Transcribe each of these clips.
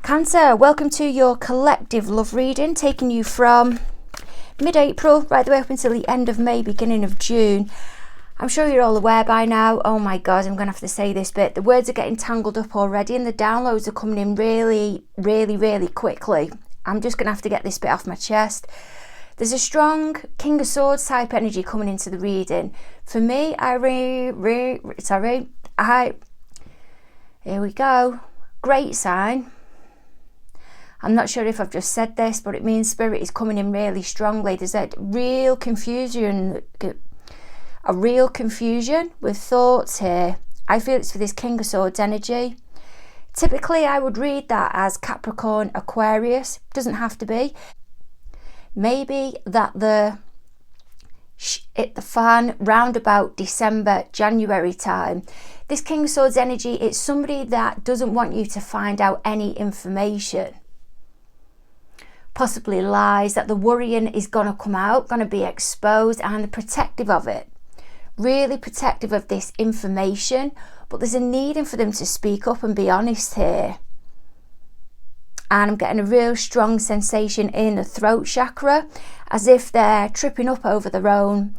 Cancer, welcome to your collective love reading, taking you from mid-April right the way up until the end of May, beginning of June. I'm sure you're all aware by now. Oh my God, I'm going to have to say this bit. The words are getting tangled up already and the downloads are coming in really quickly. I'm just going to have to get this bit off my chest. There's a strong King of Swords type energy coming into the reading. For me, here we go. Great sign. I'm not sure if I've just said this, but it means Spirit is coming in really strongly. There's a real confusion with thoughts here. I feel it's for this King of Swords energy. Typically, I would read that as Capricorn, Aquarius. Doesn't have to be. Maybe that hit the fan round about December, January time. This King of Swords energy, it's somebody that doesn't want you to find out any information. Possibly lies, that the worrying is going to come out, going to be exposed, and they're protective of it. Really protective of this information, but there's a need for them to speak up and be honest here. And I'm getting a real strong sensation in the throat chakra, as if they're tripping up over their own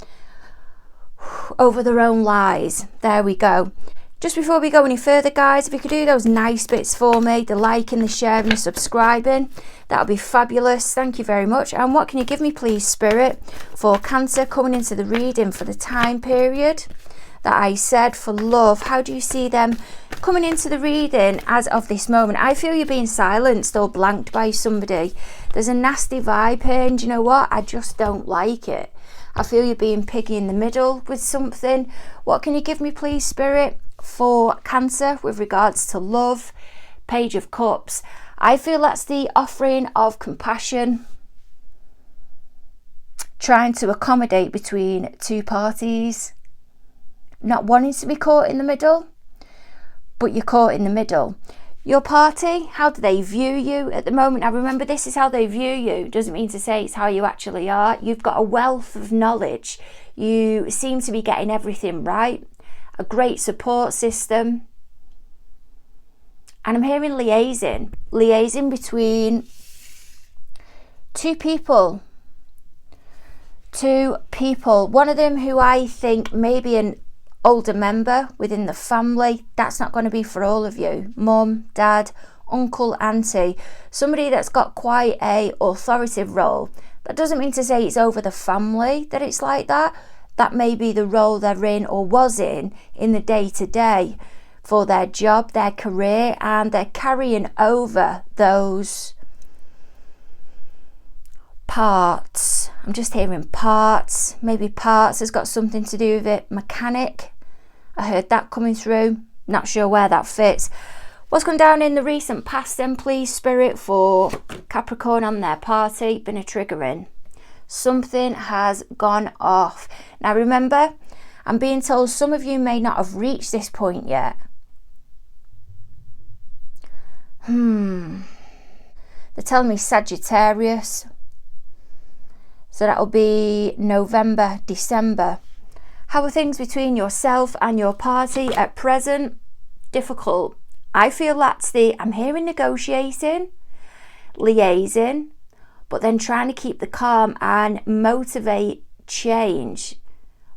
lies. There we go. Just before we go any further, guys, if you could do those nice bits for me, the liking, the sharing, the subscribing, that would be fabulous. Thank you very much. And what can you give me, please, Spirit, for Cancer coming into the reading for the time period that I said for love? How do you see them coming into the reading as of this moment? I feel you're being silenced or blanked by somebody. There's a nasty vibe here, and you know what? I just don't like it. I feel you're being piggy in the middle with something. What can you give me, please, Spirit, for Cancer with regards to love? Page of Cups. I feel that's the offering of compassion, trying to accommodate between two parties, not wanting to be caught in the middle, but you're caught in the middle. Your party, how do they view you at the moment? Now remember, this is how they view you. Doesn't mean to say it's how you actually are. You've got a wealth of knowledge. You seem to be getting everything right. A great support system. And I'm hearing liaising between two people. One of them who I think may be an older member within the family. That's not going to be for all of you. Mum, dad, uncle, auntie. Somebody that's got quite a authoritative role. That doesn't mean to say it's over the family that it's like that. That may be the role they're in or was in the day-to-day for their job, their career, and they're carrying over those parts. I'm just hearing parts. Maybe parts has got something to do with it. Mechanic. I heard that coming through. Not sure where that fits. What's gone down in the recent past then, please, Spirit, for Capricorn on their party? Been a triggering. Something has gone off. Now remember, I'm being told some of you may not have reached this point yet. They're telling me Sagittarius. So that'll be November, December. How are things between yourself and your party at present? Difficult. I feel that's I'm hearing negotiating, liaising, but then trying to keep the calm and motivate change,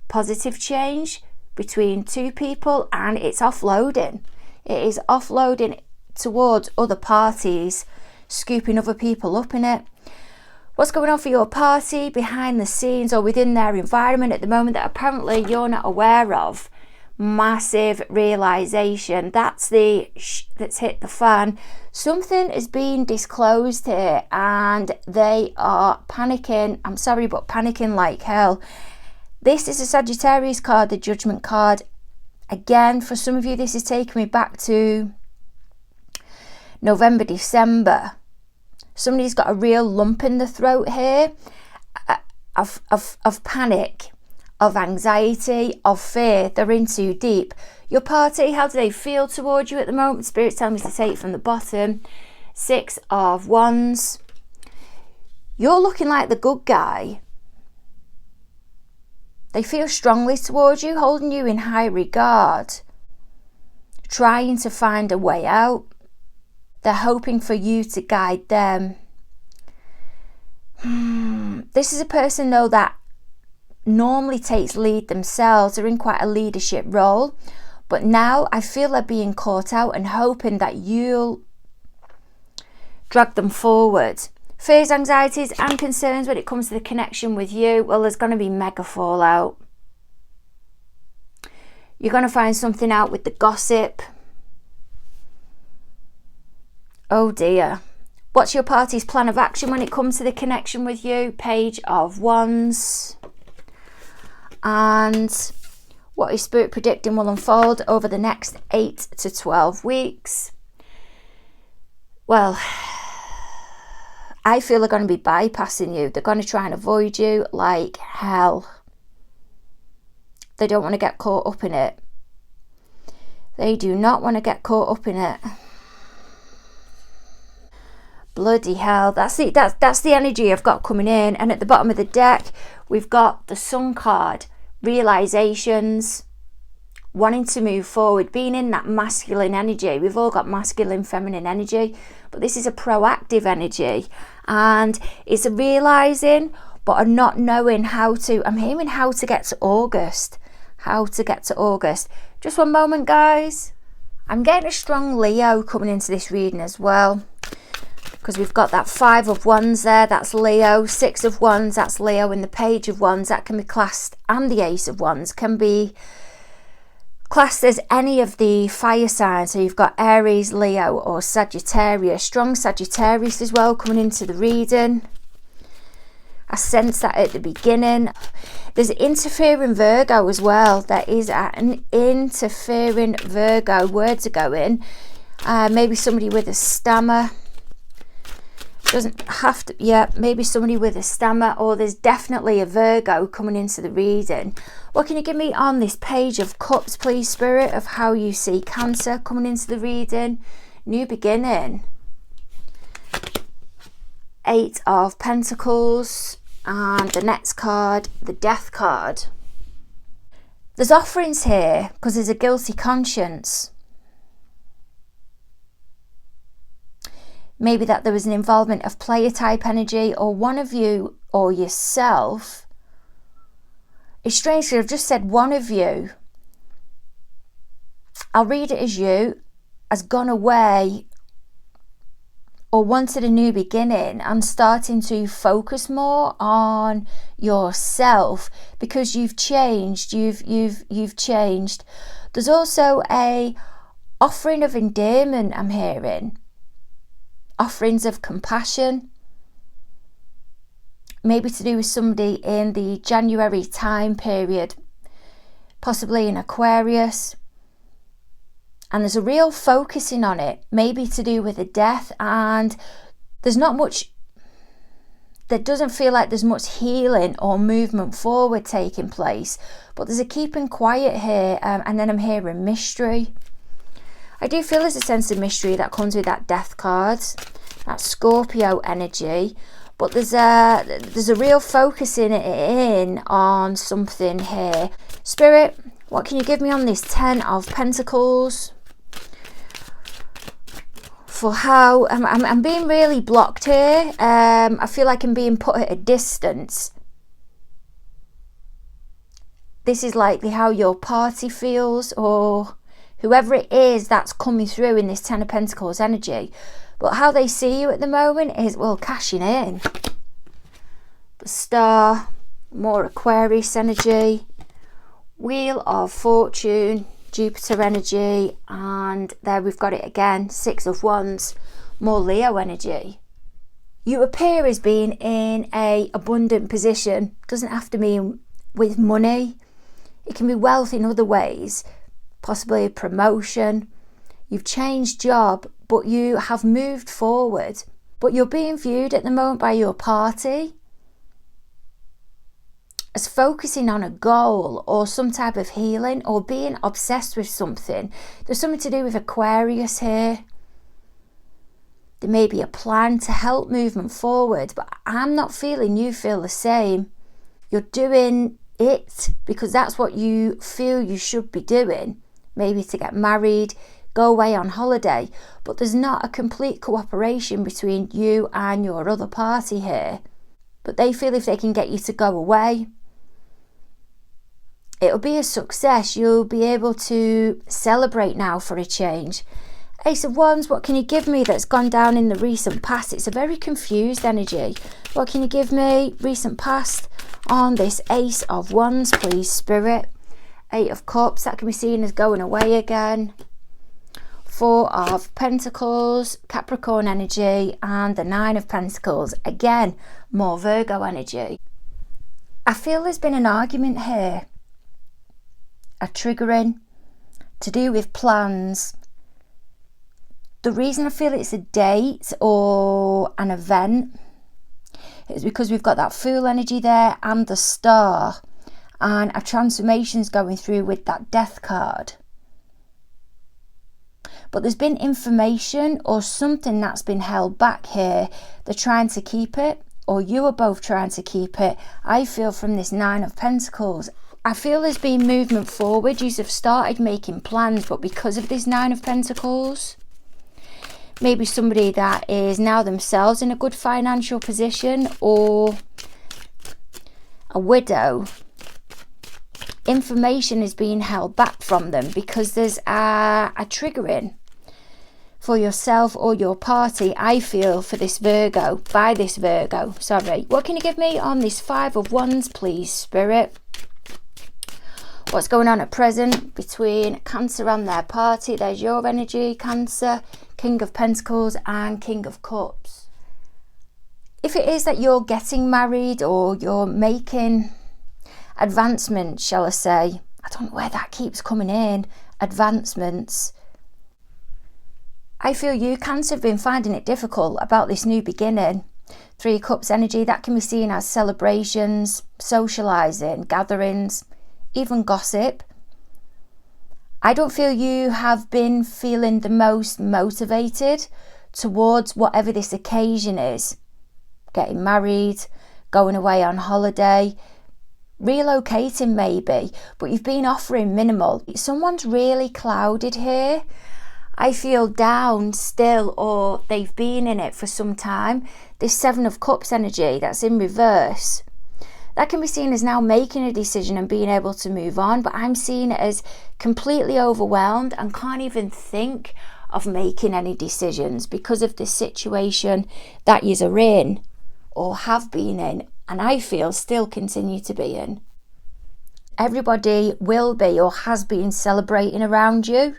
positive change between two people, and it's offloading. It is offloading towards other parties, scooping other people up in it. What's going on for your party behind the scenes or within their environment at the moment that apparently you're not aware of? Massive realization. That's that's hit the fan. Something is being disclosed here and they are panicking. I'm sorry, but panicking like hell. This is a Sagittarius card, the Judgment card. Again, for some of you, this is taking me back to November, December. Somebody's got a real lump in the throat here of panic, of anxiety, of fear. They're in too deep. Your party, how do they feel towards you at the moment? Spirit's telling me to take it from the bottom. 6 of Wands. You're looking like the good guy. They feel strongly towards you, holding you in high regard, trying to find a way out. They're hoping for you to guide them. This is a person, though, that normally takes lead themselves. They're in quite a leadership role. But now I feel they're being caught out and hoping that you'll drag them forward. Fears, anxieties and concerns when it comes to the connection with you. Well, there's going to be mega fallout. You're going to find something out with the gossip. Oh dear. What's your party's plan of action when it comes to the connection with you? Page of Wands. And what is Spirit predicting will unfold over the next 8 to 12 weeks? Well, I feel they're going to be bypassing you. They're going to try and avoid you like hell. They don't want to get caught up in it. They do not want to get caught up in it. Bloody hell. That's the energy I've got coming in. And at the bottom of the deck, we've got the Sun card. Realizations. Wanting to move forward. Being in that masculine energy. We've all got masculine, feminine energy. But this is a proactive energy. And it's a realizing, but a not knowing how to. I'm hearing how to get to August. How to get to August. Just one moment, guys. I'm getting a strong Leo coming into this reading as well. Because we've got that 5 of Wands there, that's Leo. 6 of Wands, that's Leo. And the Page of Wands, that can be classed, and the Ace of Wands can be classed as any of the fire signs. So you've got Aries, Leo or Sagittarius. Strong Sagittarius as well coming into the reading. I sense that at the beginning. There's an interfering Virgo as well. There is an interfering Virgo. Words are going. Maybe somebody with a stammer. Doesn't have to, yeah, maybe somebody with a stammer, or there's definitely a Virgo coming into the reading. What can you give me on this Page of Cups, please, Spirit, of how you see Cancer coming into the reading? New beginning. 8 of Pentacles, and the next card, the Death card. There's offerings here because there's a guilty conscience. Maybe that there was an involvement of player type energy, or one of you or yourself. It's strange because I've just said one of you. I'll read it as you, has gone away or wanted a new beginning and starting to focus more on yourself because you've changed. You've changed. There's also a offering of endearment I'm hearing. Offerings of compassion, maybe to do with somebody in the January time period, possibly in Aquarius, and there's a real focusing on it, maybe to do with a death, and there's not much, there doesn't feel like there's much healing or movement forward taking place, but there's a keeping quiet here, and then I'm hearing mystery. I do feel there's a sense of mystery that comes with that Death card, that Scorpio energy, but there's a real focusing in on something here. Spirit, what can you give me on this 10 of Pentacles? For how, I'm being really blocked here. I feel like I'm being put at a distance. This is likely how your party feels, or whoever it is that's coming through in this 10 of Pentacles energy. But how they see you at the moment is, well, cashing in. The Star, more Aquarius energy, Wheel of Fortune, Jupiter energy, and there we've got it again, 6 of Wands, more Leo energy. You appear as being in a abundant position. Doesn't have to mean with money. It can be wealth in other ways. Possibly a promotion, you've changed job, but you have moved forward. But you're being viewed at the moment by your party as focusing on a goal or some type of healing or being obsessed with something. There's something to do with Aquarius here. There may be a plan to help movement forward, but I'm not feeling you feel the same. You're doing it because that's what you feel you should be doing. Maybe to get married, go away on holiday, but there's not a complete cooperation between you and your other party here. But they feel if they can get you to go away, it'll be a success. You'll be able to celebrate now for a change. Ace of Wands, what can you give me that's gone down in the recent past? It's a very confused energy. What can you give me recent past on this Ace of Wands, please, Spirit? Eight of Cups, that can be seen as going away again. Four of Pentacles, Capricorn energy, and the Nine of Pentacles. Again, more Virgo energy. I feel there's been an argument here, a triggering to do with plans. The reason I feel it's a date or an event is because we've got that Fool energy there and the Star, and a transformation's going through with that Death card. But there's been information or something that's been held back here. They're trying to keep it, or you are both trying to keep it. I feel from this Nine of Pentacles, I feel there's been movement forward. You have started making plans, but because of this Nine of Pentacles, maybe somebody that is now themselves in a good financial position, or a widow, information is being held back from them because there's a triggering for yourself or your party, I feel, for this Virgo, by this Virgo, sorry. What can you give me on this Five of Wands, please, Spirit? What's going on at present between Cancer and their party? There's your energy, Cancer, King of Pentacles and King of Cups. If it is that you're getting married or you're making advancements, shall I say, I don't know where that keeps coming in, advancements. I feel you, Cancer, have been finding it difficult about this new beginning. Three of Cups energy, that can be seen as celebrations, socialising, gatherings, even gossip. I don't feel you have been feeling the most motivated towards whatever this occasion is. Getting married, going away on holiday, relocating maybe, but you've been offering minimal. Someone's really clouded here. I feel down still, or they've been in it for some time. This Seven of Cups energy that's in reverse, that can be seen as now making a decision and being able to move on, but I'm seeing it as completely overwhelmed and can't even think of making any decisions because of the situation that you're in or have been in, and I feel still continue to be in. Everybody will be or has been celebrating around you,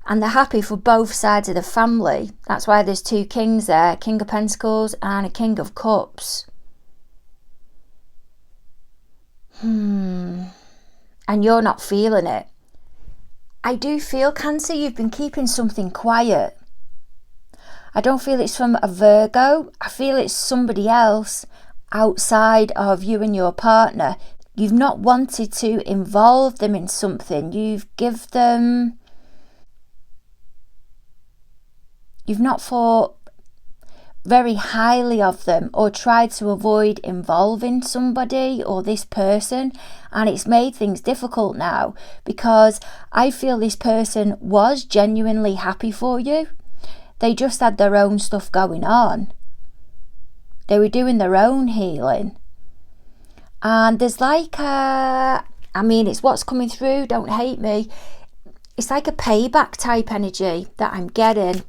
and they're happy for both sides of the family. That's why there's two kings there, King of Pentacles and a King of Cups. And you're not feeling it. I do feel, Cancer, you've been keeping something quiet. I don't feel it's from a Virgo. I feel it's somebody else outside of you and your partner. You've not wanted to involve them in something. You've not thought very highly of them or tried to avoid involving somebody or this person, and it's made things difficult now because I feel this person was genuinely happy for you. They just had their own stuff going on. They were doing their own healing, and there's like it's what's coming through, don't hate me, it's like a payback type energy that I'm getting.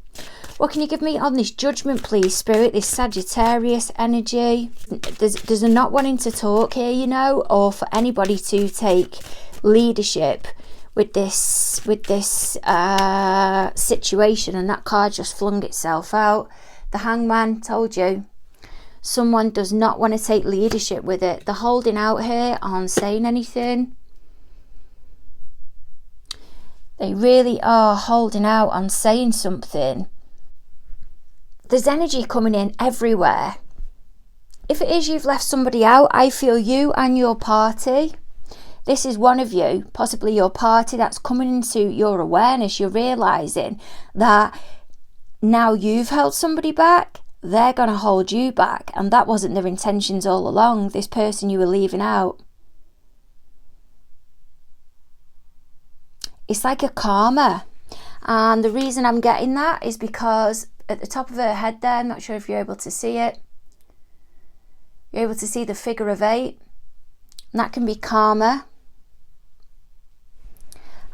What can you give me on this Judgment, please, Spirit? This Sagittarius energy. There's a not wanting to talk here, you know, or for anybody to take leadership with this situation, and that card just flung itself out. The Hangman, told you. Someone does not want to take leadership with it. They're holding out here, aren't saying anything. They really are holding out on saying something. There's energy coming in everywhere. If it is you've left somebody out, I feel you and your party. This is one of you, possibly your party, that's coming into your awareness. You're realising that now you've held somebody back, they're going to hold you back. And that wasn't their intentions all along, this person you were leaving out. It's like a karma. And the reason I'm getting that is because at the top of her head there, I'm not sure if you're able to see it, you're able to see the figure of 8, and that can be karma.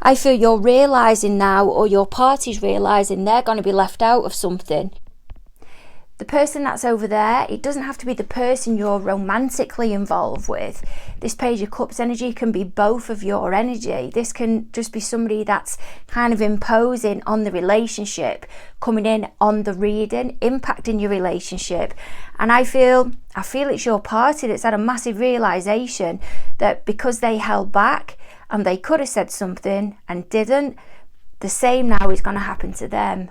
I feel you're realising now, or your party's realising, they're going to be left out of something. The person that's over there, it doesn't have to be the person you're romantically involved with. This Page of Cups energy can be both of your energy. This can just be somebody that's kind of imposing on the relationship, coming in on the reading, impacting your relationship. And I feel it's your party that's had a massive realisation that because they held back and they could have said something and didn't, the same now is going to happen to them.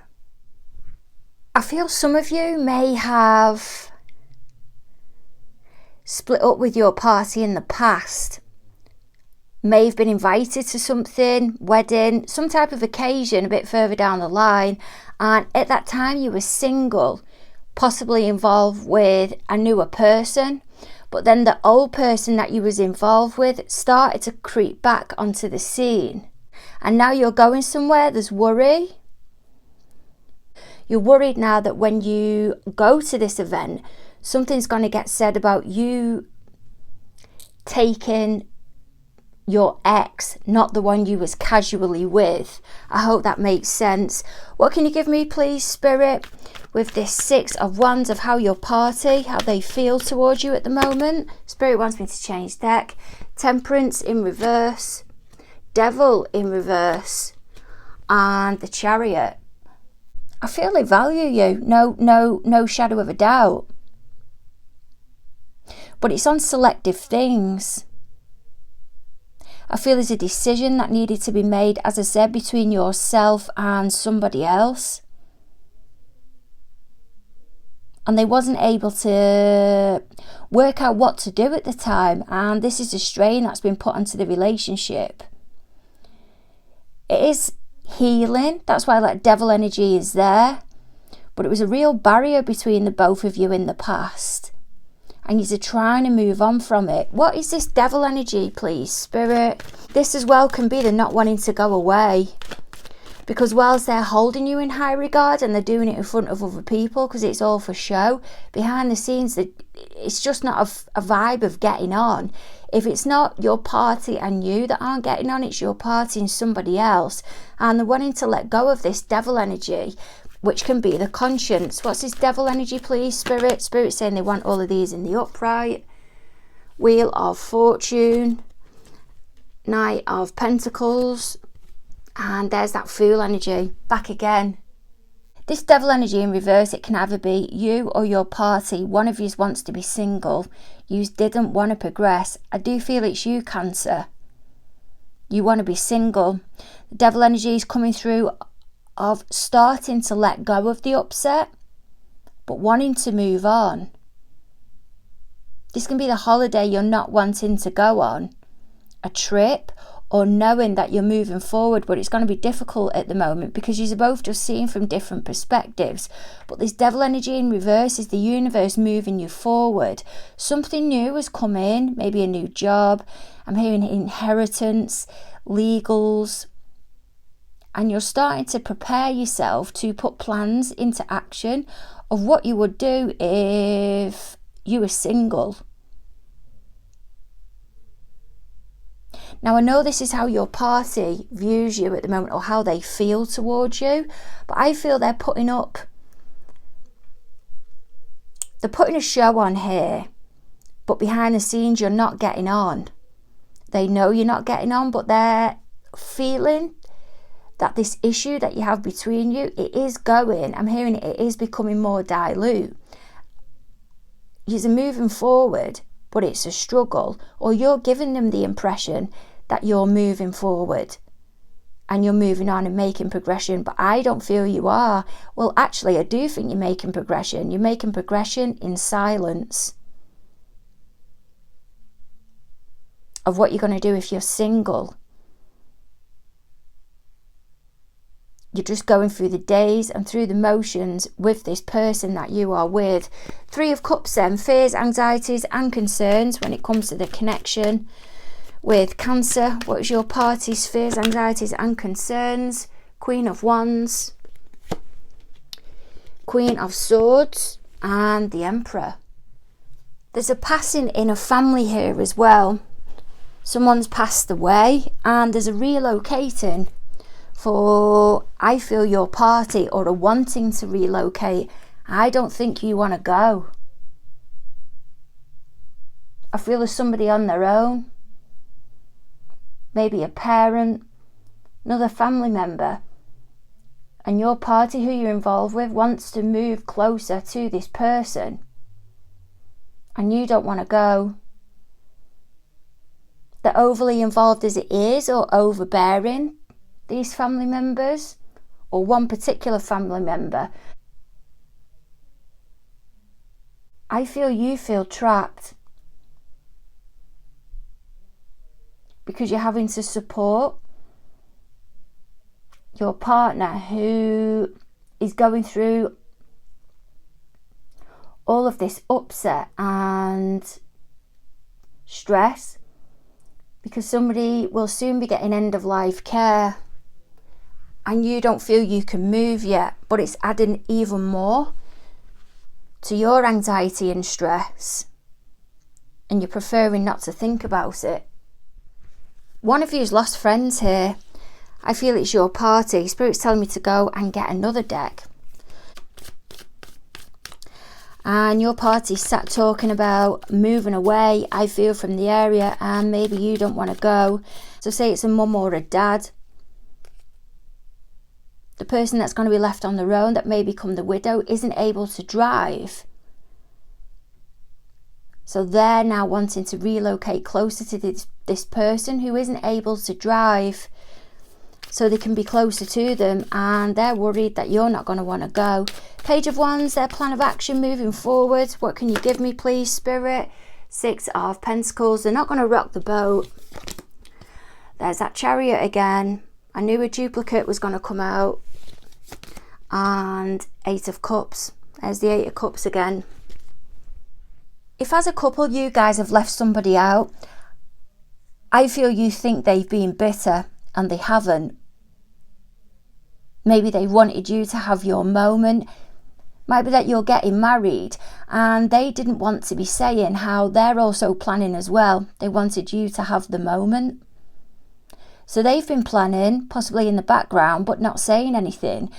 I feel some of you may have split up with your party in the past, may have been invited to something, wedding, some type of occasion a bit further down the line, and at that time you were single, possibly involved with a newer person, but then the old person that you was involved with started to creep back onto the scene, and now you're going somewhere, there's worry. You're worried now that when you go to this event, something's going to get said about you taking your ex, not the one you was casually with. I hope that makes sense. What can you give me, please, Spirit, with this 6 of Wands, of how your party, how they feel towards you at the moment? Spirit wants me to change deck. Temperance in reverse, Devil in reverse, and the Chariot. I feel they value you, no shadow of a doubt. But it's on selective things. I feel there's a decision that needed to be made, as I said, between yourself and somebody else. And they wasn't able to work out what to do at the time. And this is a strain that's been put onto the relationship. It is healing, that's why that Devil energy is there, but it was a real barrier between the both of you in the past, and you're trying to move on from it. What is this Devil energy, please, Spirit? This as well can be the not wanting to go away, because whilst they're holding you in high regard and they're doing it in front of other people because it's all for show, behind the scenes it's just not a vibe of getting on. If it's not your party and you that aren't getting on, it's your party and somebody else. And they're wanting to let go of this Devil energy, which can be the conscience. What's this Devil energy, please, Spirit? Spirit saying they want all of these in the upright. Wheel of Fortune, Knight of Pentacles, and there's that Fool energy. Back again. This Devil energy in reverse, it can either be you or your party. One of you wants to be single. You didn't want to progress. I do feel it's you, Cancer. You want to be single. The Devil energy is coming through of starting to let go of the upset, but wanting to move on. This can be the holiday you're not wanting to go on, a trip, or knowing that you're moving forward, but it's going to be difficult at the moment because you're both just seeing from different perspectives. But this Devil energy in reverse is the universe moving you forward. Something new has come in, maybe a new job. I'm hearing inheritance, legals, and you're starting to prepare yourself to put plans into action of what you would do if you were single. Now, I know this is how your party views you at the moment, or how they feel towards you, but I feel they're putting a show on here, but behind the scenes you're not getting on. They know you're not getting on, but they're feeling that this issue that you have between you, it is going, I'm hearing it is becoming more dilute. You're moving forward, but it's a struggle, or you're giving them the impression that you're moving forward and you're moving on and making progression, but I don't feel you are. Well, actually, I do think you're making progression. You're making progression in silence of what you're going to do if you're single. You're just going through the days and through the motions with this person that you are with. 3 of Cups then, fears, anxieties and concerns when it comes to the connection With Cancer, what is your party's fears, anxieties and concerns? Queen of Wands, Queen of Swords and the Emperor. There's a passing in a family here as well. Someone's passed away and there's a relocating for, I feel, your party, or a wanting to relocate. I don't think you want to go. I feel there's somebody on their own. Maybe a parent, another family member. And your party, who you're involved with, wants to move closer to this person. And you don't want to go. They're overly involved as it is, or overbearing, these family members, or one particular family member. I feel you feel trapped because you're having to support your partner who is going through all of this upset and stress, because somebody will soon be getting end of life care and you don't feel you can move yet, but it's adding even more to your anxiety and stress, and you're preferring not to think about it. One of you's lost friends here. I feel it's your party. Spirit's telling me to go and get another deck. And your party sat talking about moving away, I feel, from the area, and maybe you don't want to go. So say it's a mum or a dad. The person that's going to be left on their own, that may become the widow, isn't able to drive. So they're now wanting to relocate closer to this person who isn't able to drive, so they can be closer to them, and they're worried that you're not going to want to go. Page of Wands, their plan of action moving forward. What can you give me, please, Spirit? 6 of Pentacles. They're not going to rock the boat. There's that Chariot again. I knew a duplicate was going to come out. And 8 of Cups. There's the 8 of Cups again. If as a couple you guys have left somebody out, I feel you think they've been bitter and they haven't. Maybe they wanted you to have your moment. Might be that you're getting married and they didn't want to be saying how they're also planning as well. They wanted you to have the moment. So they've been planning, possibly in the background, but not saying anything.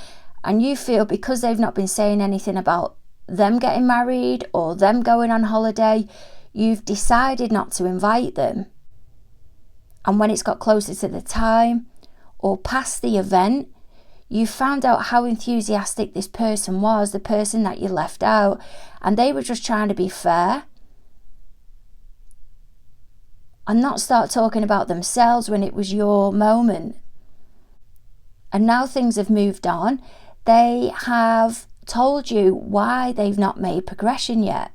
And you feel because they've not been saying anything about them getting married or them going on holiday, you've decided not to invite them. And when it's got closer to the time or past the event, you found out how enthusiastic this person was, the person that you left out, and they were just trying to be fair and not start talking about themselves when it was your moment. And now things have moved on. They have told you why they've not made progression yet.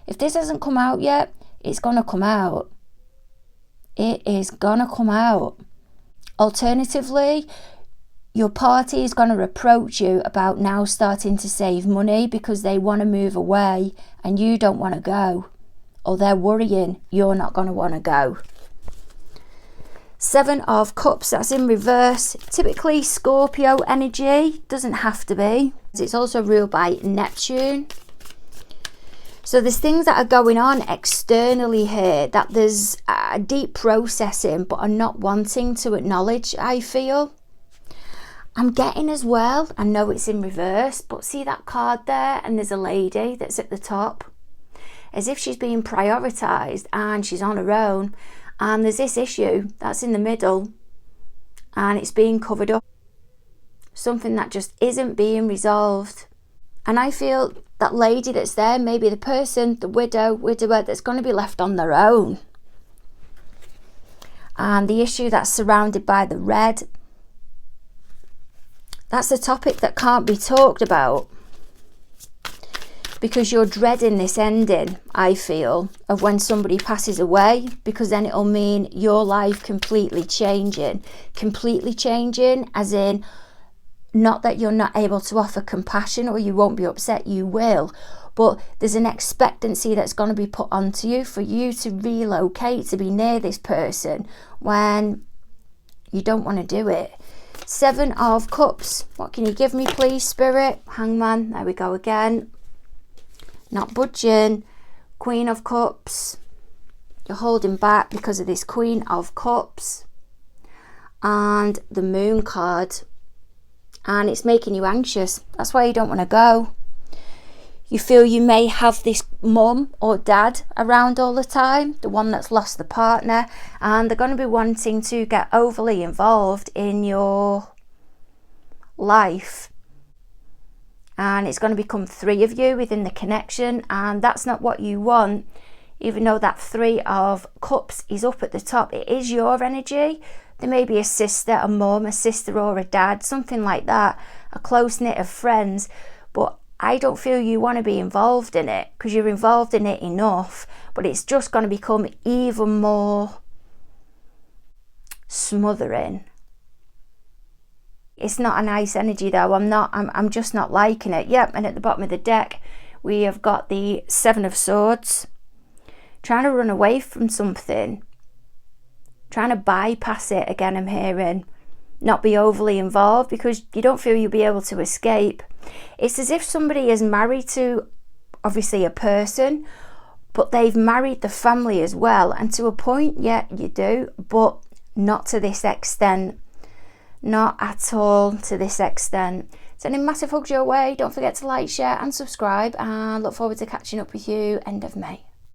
If this hasn't come out yet, it's going to come out. It is going to come out. Alternatively, your party is going to approach you about now starting to save money because they want to move away and you don't want to go. Or they're worrying you're not going to want to go. 7 of Cups, that's in reverse. Typically Scorpio energy, doesn't have to be. It's also ruled by Neptune. So there's things that are going on externally here that there's a deep processing but are not wanting to acknowledge, I feel. I'm getting as well, I know it's in reverse, but see that card there, and there's a lady that's at the top. As if she's being prioritised and she's on her own. And there's this issue that's in the middle and it's being covered up. Something that just isn't being resolved. And I feel that lady that's there, maybe the person, the widower that's going to be left on their own. And the issue that's surrounded by the red, that's the topic that can't be talked about. Because you're dreading this ending, I feel, of when somebody passes away, because then it'll mean your life completely changing as in Not that you're not able to offer compassion or you won't be upset, you will. But there's an expectancy that's going to be put onto you for you to relocate, to be near this person when you don't want to do it. 7 of Cups. What can you give me, please, Spirit? Hangman. There we go again. Not budging. Queen of Cups. You're holding back because of this Queen of Cups. And the Moon card. And it's making you anxious. That's why you don't want to go. You feel you may have this mum or dad around all the time, the one that's lost the partner, and they're going to be wanting to get overly involved in your life. And it's going to become 3 of you within the connection, and that's not what you want. Even though that 3 of Cups is up at the top, it is your energy. There may be a sister, a mum, a sister or a dad, something like that, a close knit of friends, but I don't feel you want to be involved in it because you're involved in it enough, but it's just going to become even more smothering. It's not a nice energy though. I'm just not liking it. Yep, and at the bottom of the deck, we have got the 7 of Swords. Trying to run away from something. Trying to bypass it again, I'm hearing. Not be overly involved because you don't feel you'll be able to escape. It's as if somebody is married to, obviously, a person, but they've married the family as well. And to a point, yeah, you do, but not to this extent. Not at all to this extent. Sending massive hugs your way. Don't forget to like, share and subscribe, and look forward to catching up with you end of May.